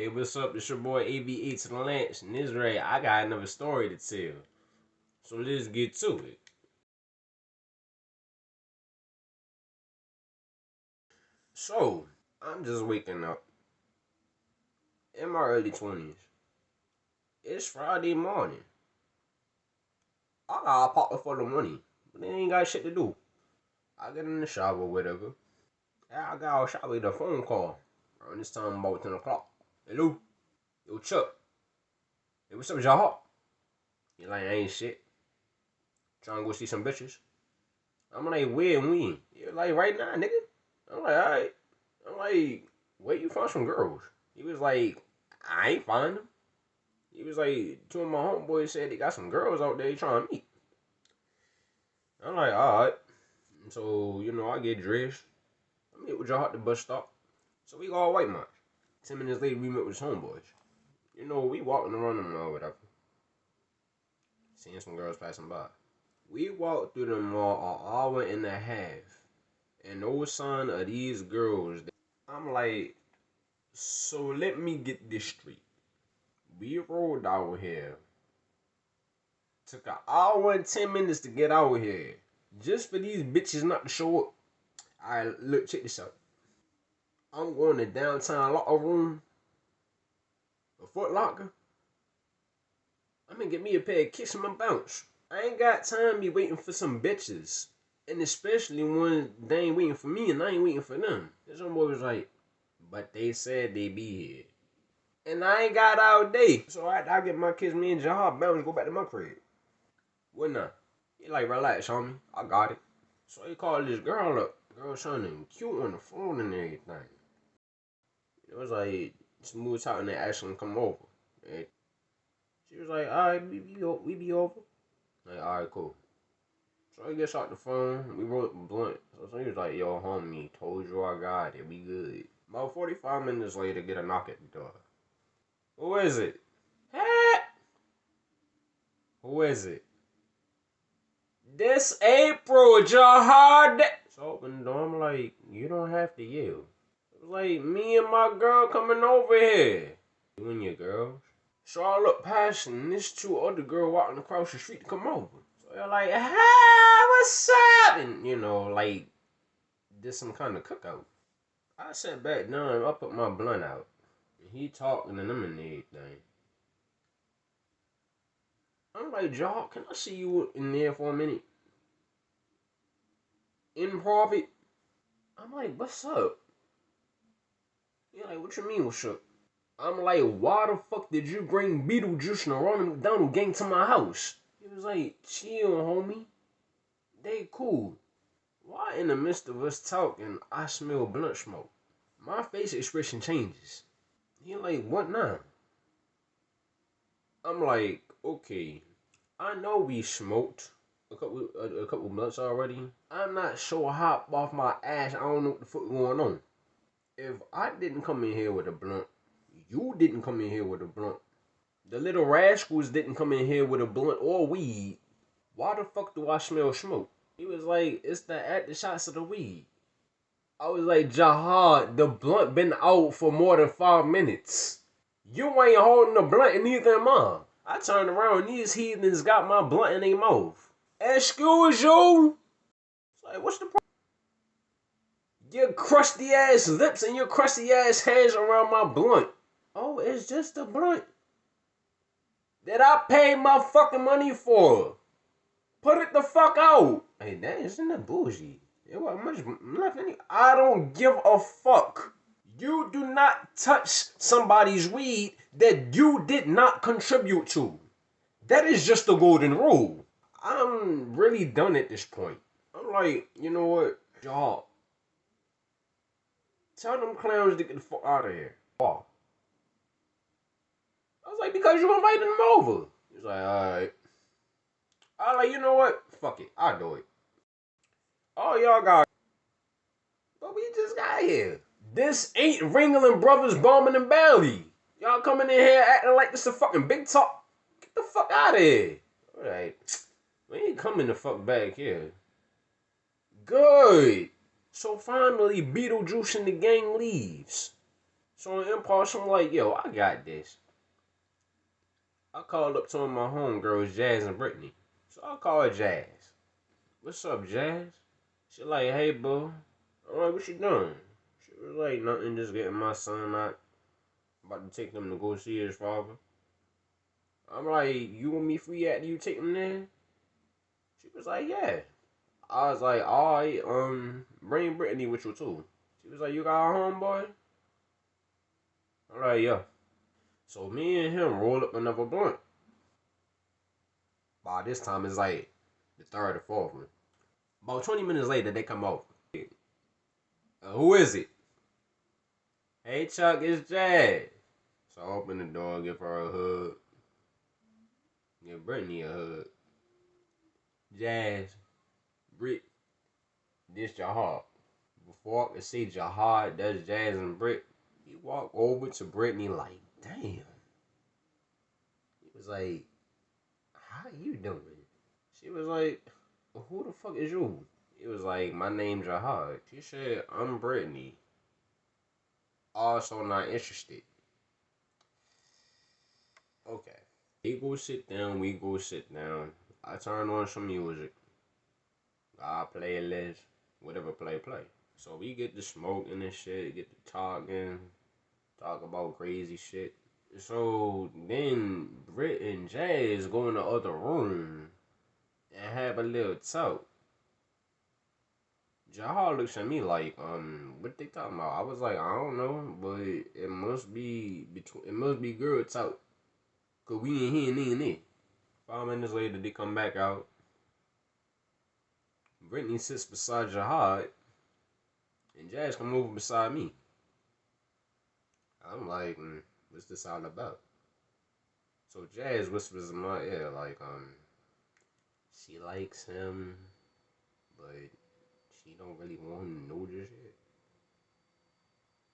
Hey, what's up? It's your boy AB8 to the Lance, and this Ray, I got another story to tell. So let's get to it. So, I'm just waking up in my early 20s. It's Friday morning. I got popped up for the money, but they ain't got shit to do. I get in the shower, whatever. Yeah, I got out of the shower with a phone call. Around this time, about 10 o'clock. Hello? Yo, Chuck. Hey, what's up, y'all? You like, I ain't shit. Trying to go see some bitches. I'm like, where and when? You're like, right now, nigga. I'm like, alright. I'm like, where you find some girls? He was like, I ain't find them. He was like, two of my homeboys said they got some girls out there trying to meet. I'm like, alright. So, I get dressed. I meet with y'all at the bus stop. So we go all white march. 10 minutes later, we met with his homeboys. We walking around the mall, whatever. Seeing some girls passing by. We walked through the mall an hour and a half. And no sign of these girls. I'm like, so let me get this straight. We rolled out here. Took an hour and 10 minutes to get out here. Just for these bitches not to show up. Alright, look, check this out. I'm going to downtown locker room. A Foot Locker. I'm gonna get me a pair of kicks and my bounce. I ain't got time to be waiting for some bitches. And especially when they ain't waiting for me and I ain't waiting for them. This homeboy was like, but they said they be here. And I ain't got all day. So I get my kids, me and Jahar, bounce, go back to my crib. What now? He like, relax, homie. I got it. So he called this girl up. Girl sounding cute on the phone and everything. It was like, smooth talking and asking him to come over. And she was like, alright, we be over. Like, alright, cool. So he gets out the phone. We rolled the blunt. So he was like, yo, homie, told you I got it. We good. About 45 minutes later, get a knock at the door. Who is it? Hey! Who is it? This April, Jahad. So open the door, I'm like, you don't have to yell. It was like, me and my girl coming over here. You and your girls? So I look past and this two other girl walking across the street to come over. So they're like, hey, what's up? And, like, did some kind of cookout. I sat back down and I put my blunt out. And he talking to them and everything. I'm like, Jaw, can I see you in there for a minute? In private? I'm like, what's up? You're like, what you mean, what's up? I'm like, why the fuck did you bring Beetlejuice and the Ronald McDonald gang to my house? He was like, chill, homie. They cool. Why in the midst of us talking, I smell blunt smoke? My face expression changes. He like, what now? I'm like, okay, I know we smoked a couple blunts already. I'm not so hot off my ass, I don't know what the fuck going on. If I didn't come in here with a blunt, you didn't come in here with a blunt, the little rascals didn't come in here with a blunt or weed, why the fuck do I smell smoke? He was like, it's the after shots of the weed. I was like, Jahad, the blunt been out for more than 5 minutes. You ain't holding the blunt and neither am I. I turned around and these heathens got my blunt in their mouth. Excuse you? It's like, what's the problem? Your crusty ass lips and your crusty ass hands around my blunt. Oh, it's just a blunt that I paid my fucking money for. Put it the fuck out. Hey, that isn't that bougie. It wasn't much left in it. I don't give a fuck. You do not touch somebody's weed that you did not contribute to. That is just the golden rule. I'm really done at this point. I'm like, you know what? Y'all, tell them clowns to get the fuck out of here. Why? I was like, because you invited them over. He's like, alright. I like, you know what? Fuck it. I'll do it. Oh, y'all got. But we just got here. This ain't Ringling Brothers bombing and Bally. Y'all coming in here acting like this a fucking big talk. Get the fuck out of here. Alright. We ain't coming the fuck back here. Good. So finally, Beetlejuice and the gang leaves. So on impulse, I'm like, yo, I got this. I called up to my homegirls, Jazz and Brittany. So I called Jazz. What's up, Jazz? She like, hey, boo. I'm like, what you doing? She was like, nothing, just getting my son out. About to take them to go see his father. I'm like, you want me free after you take them there? She was like, yeah. I was like, alright, bring Brittany with you too. She was like, you got a homeboy? I'm like, yeah. So me and him roll up another blunt. By this time, it's like the third or fourth one. About 20 minutes later, they come over. Who is it? Hey, Chuck, it's Jazz. So I open the door, give her a hug. Give Brittany a hug. Jazz, Britt, this Jahad. Before I could say Jahad, that's Jazz and Britt. He walked over to Brittany like, damn. He was like, how you doing? She was like, who the fuck is you? He was like, my name's Jahad. She said, I'm Brittany. Also not interested. Okay. They go sit down, we go sit down. I turn on some music. I play a list. Whatever play. So we get to smoking and shit, get to talking, talk about crazy shit. So then Britt and Jazz go in the other room and have a little talk. Jahar looks at me like, what they talking about? I was like, I don't know, but it must be good talk. Cause we ain't hearing anything. 5 minutes later, they come back out. Brittany sits beside Jahad, and Jazz come over beside me. I'm like, what's this all about? So Jazz whispers in my ear, like, she likes him, but she don't really want him to know just yet.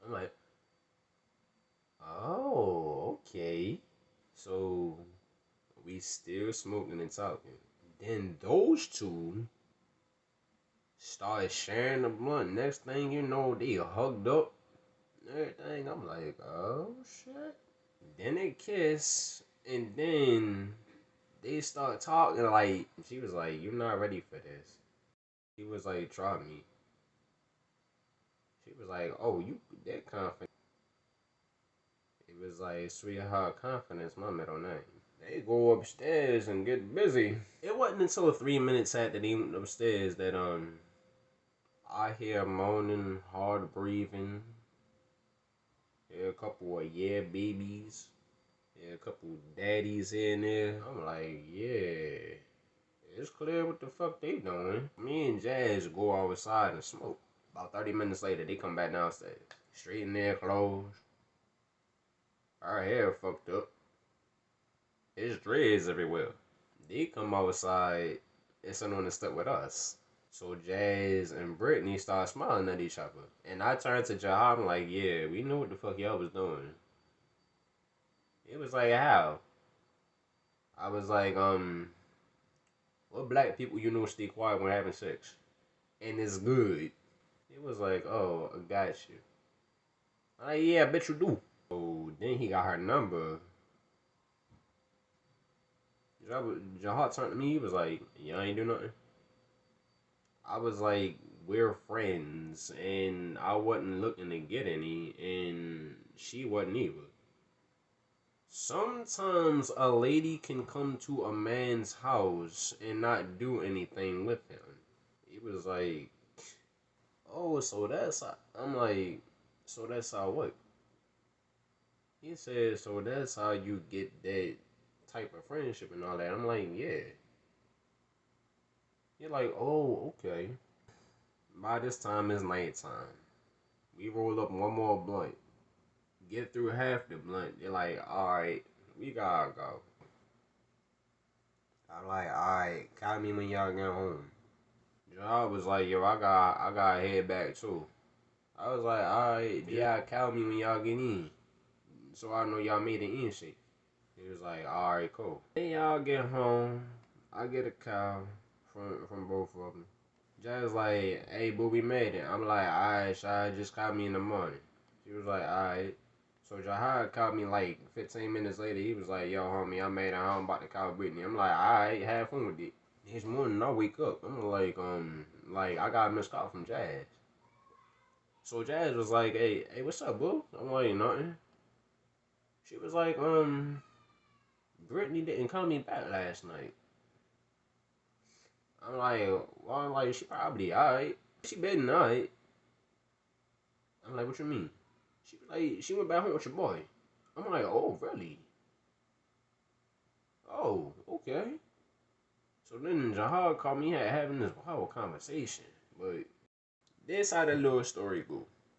I'm like, oh, okay. So we still smoking and talking. Then those two started sharing the blunt. Next thing you know, they hugged up and everything. I'm like, oh shit. Then they kiss, and then they start talking. Like she was like, "You're not ready for this." He was like, "Try me." She was like, "Oh, you that confident?" It was like, "Sweetheart, confidence, my middle name." They go upstairs and get busy. It wasn't until 3 minutes after they went upstairs that I hear moaning, hard breathing. Hear a couple of yeah babies. Hear a couple daddies here and there. I'm like, yeah. It's clear what the fuck they doing. Me and Jazz go outside and smoke. About 30 minutes later, they come back downstairs. Straighten their clothes. Her hair fucked up. There's dreads everywhere. They come outside and sit on the step with us. So Jazz and Brittany start smiling at each other. And I turned to Jahab, I'm like, yeah, we knew what the fuck y'all was doing. It was like, how? I was like, what black people you know stay quiet when having sex? And it's good. It was like, oh, I got you. I'm like, yeah, I bet you do. So then he got her number. Jahad turned to me, he was like, y'all ain't do nothing. I was like, we're friends, and I wasn't looking to get any, and she wasn't either. Sometimes a lady can come to a man's house and not do anything with him. He was like, oh, so that's how. I'm like, so that's how what? He said, so that's how you get that type of friendship and all that. I'm like, yeah. You're like, oh, okay. By this time, it's nighttime. We roll up one more blunt. Get through half the blunt. They're like, alright, we gotta go. I'm like, alright, call me when y'all get home. Job was like, yo, I gotta head back too. I was like, alright, yeah, call me when y'all get in. So I know y'all made it in safe. He was like, alright, cool. Then y'all get home. I get a call from both of them. Jazz like, hey, boo, we made it. I'm like, alright, Shy, just call me in the morning. She was like, alright. So Jahad called me like 15 minutes later. He was like, "Yo, homie, I made it home about to call Brittany." I'm like, "Alright, have fun with it." Next morning, I wake up. I'm like I got a missed call from Jazz. So Jazz was like, "Hey, what's up, boo?" I'm like, "Nothing." She was like, Brittany didn't call me back last night. I'm like, well, I'm like, she probably alright. She been alright. I'm like, what you mean? She was like, she went back home with your boy. I'm like, oh, really? Oh, okay. So then Jahad called me having this whole conversation. But this how the little story go.